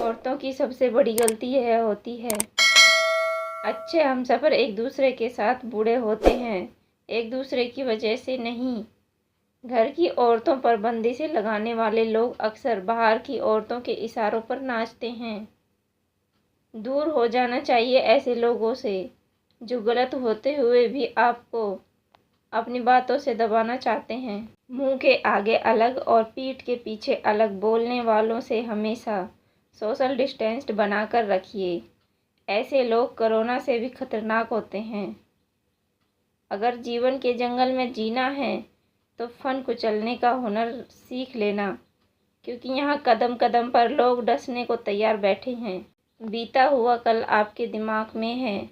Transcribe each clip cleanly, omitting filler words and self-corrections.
औरतों की सबसे बड़ी गलती यह होती है, अच्छे हमसफ़र एक दूसरे के साथ बूढ़े होते हैं, एक दूसरे की वजह से नहीं। घर की औरतों पर बंदिशें लगाने वाले लोग अक्सर बाहर की औरतों के इशारों पर नाचते हैं। दूर हो जाना चाहिए ऐसे लोगों से, जो गलत होते हुए भी आपको अपनी बातों से दबाना चाहते हैं। मुंह के आगे अलग और पीठ के पीछे अलग बोलने वालों से हमेशा सोशल डिस्टेंस बनाकर रखिए। ऐसे लोग कोरोना से भी खतरनाक होते हैं। अगर जीवन के जंगल में जीना है तो फन कुचलने का हुनर सीख लेना, क्योंकि यहाँ कदम कदम पर लोग डसने को तैयार बैठे हैं। बीता हुआ कल आपके दिमाग में है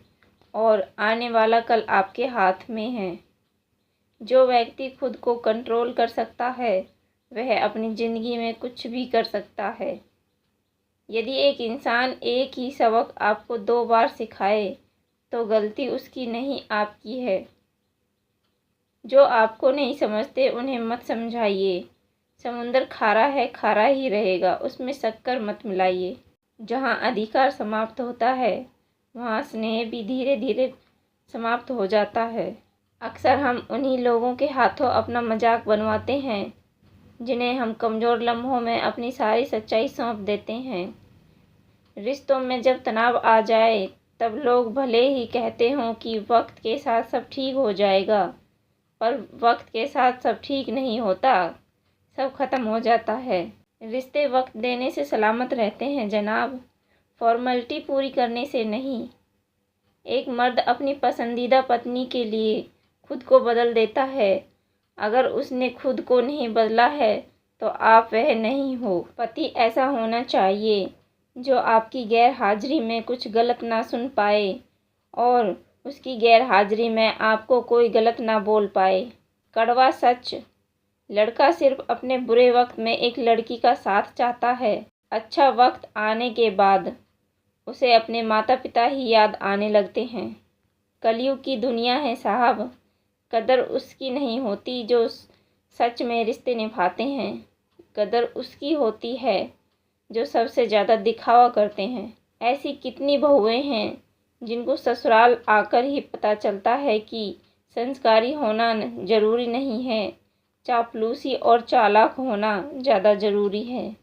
और आने वाला कल आपके हाथ में है। जो व्यक्ति खुद को कंट्रोल कर सकता है वह अपनी ज़िंदगी में कुछ भी कर सकता है। यदि एक इंसान एक ही सबक आपको 2 बार सिखाए तो गलती उसकी नहीं आपकी है। जो आपको नहीं समझते उन्हें मत समझाइए। समुंदर खारा है, खारा ही रहेगा, उसमें शक्कर मत मिलाइए। जहाँ अधिकार समाप्त होता है वहाँ स्नेह भी धीरे धीरे समाप्त हो जाता है। अक्सर हम उन्हीं लोगों के हाथों अपना मजाक बनवाते हैं जिन्हें हम कमज़ोर लम्हों में अपनी सारी सच्चाई सौंप देते हैं। रिश्तों में जब तनाव आ जाए तब लोग भले ही कहते हों कि वक्त के साथ सब ठीक हो जाएगा, पर वक्त के साथ सब ठीक नहीं होता, सब खत्म हो जाता है। रिश्ते वक्त देने से सलामत रहते हैं जनाब, फॉर्मेलिटी पूरी करने से नहीं। एक मर्द अपनी पसंदीदा पत्नी के लिए खुद को बदल देता है। अगर उसने खुद को नहीं बदला है तो आप वह नहीं हो। पति ऐसा होना चाहिए जो आपकी गैर हाजिरी में कुछ गलत ना सुन पाए और उसकी गैर हाजिरी में आपको कोई गलत ना बोल पाए। कड़वा सच, लड़का सिर्फ अपने बुरे वक्त में एक लड़की का साथ चाहता है। अच्छा वक्त आने के बाद उसे अपने माता पिता ही याद आने लगते हैं। कलयुग की दुनिया है साहब, कदर उसकी नहीं होती जो सच में रिश्ते निभाते हैं, कदर उसकी होती है जो सबसे ज़्यादा दिखावा करते हैं। ऐसी कितनी बहुएं हैं जिनको ससुराल आकर ही पता चलता है कि संस्कारी होना ज़रूरी नहीं है, चापलूसी और चालाक होना ज़्यादा ज़रूरी है।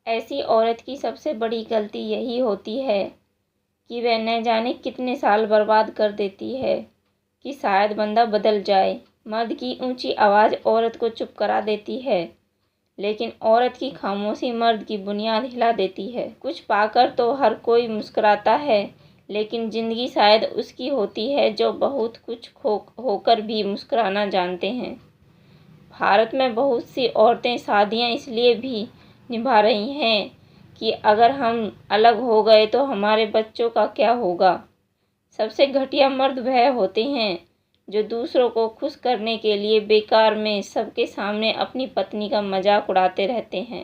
ऐसी औरत की सबसे बड़ी गलती यही होती है कि वह न जाने कितने साल बर्बाद कर देती है कि शायद बंदा बदल जाए। मर्द की ऊंची आवाज़ औरत को चुप करा देती है, लेकिन औरत की खामोशी मर्द की बुनियाद हिला देती है। कुछ पाकर तो हर कोई मुस्कुराता है, लेकिन ज़िंदगी शायद उसकी होती है जो बहुत कुछ होकर भी मुस्कुराना जानते हैं। भारत में बहुत सी औरतें शादियां इसलिए भी निभा रही हैं कि अगर हम अलग हो गए तो हमारे बच्चों का क्या होगा। सबसे घटिया मर्द वह होते हैं जो दूसरों को खुश करने के लिए बेकार में सबके सामने अपनी पत्नी का मजाक उड़ाते रहते हैं।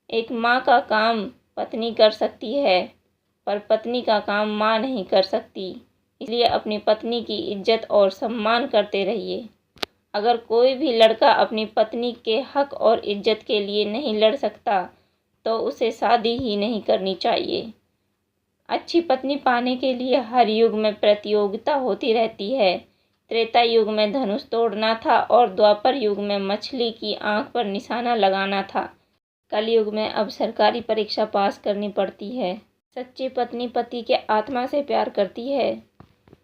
एक माँ का काम पत्नी कर सकती है, पर पत्नी का काम माँ नहीं कर सकती। इसलिए अपनी पत्नी की इज्जत और सम्मान करते रहिए। अगर कोई भी लड़का अपनी पत्नी के हक और इज्जत के लिए नहीं लड़ सकता तो उसे शादी ही नहीं करनी चाहिए। अच्छी पत्नी पाने के लिए हर युग में प्रतियोगिता होती रहती है। त्रेता युग में धनुष तोड़ना था और द्वापर युग में मछली की आंख पर निशाना लगाना था। कलयुग में अब सरकारी परीक्षा पास करनी पड़ती है। सच्ची पत्नी पति के आत्मा से प्यार करती है,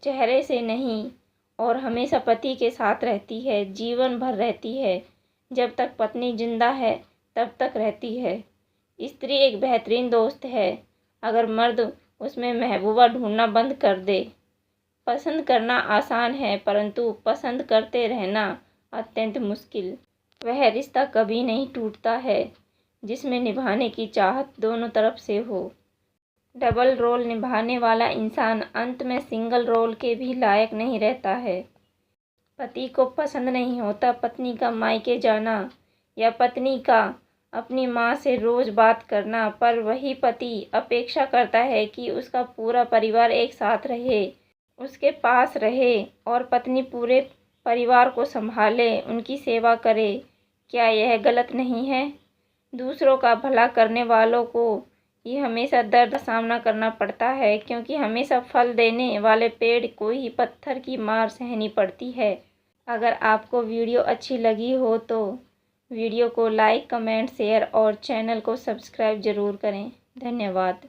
चेहरे से नहीं, और हमेशा पति के साथ रहती है, जीवन भर रहती है। जब तक पत्नी जिंदा है तब तक रहती है। स्त्री एक बेहतरीन दोस्त है अगर मर्द उसमें महबूबा ढूंढना बंद कर दे। पसंद करना आसान है, परंतु पसंद करते रहना अत्यंत मुश्किल। वह रिश्ता कभी नहीं टूटता है जिसमें निभाने की चाहत दोनों तरफ से हो। डबल रोल निभाने वाला इंसान अंत में सिंगल रोल के भी लायक नहीं रहता है। पति को पसंद नहीं होता पत्नी का मायके जाना या पत्नी का अपनी माँ से रोज़ बात करना, पर वही पति अपेक्षा करता है कि उसका पूरा परिवार एक साथ रहे, उसके पास रहे और पत्नी पूरे परिवार को संभाले, उनकी सेवा करे। क्या यह गलत नहीं है? दूसरों का भला करने वालों को ही हमेशा दर्द का सामना करना पड़ता है, क्योंकि हमेशा फल देने वाले पेड़ को ही पत्थर की मार सहनी पड़ती है। अगर आपको वीडियो अच्छी लगी हो तो वीडियो को लाइक, कमेंट, शेयर और चैनल को सब्सक्राइब ज़रूर करें। धन्यवाद।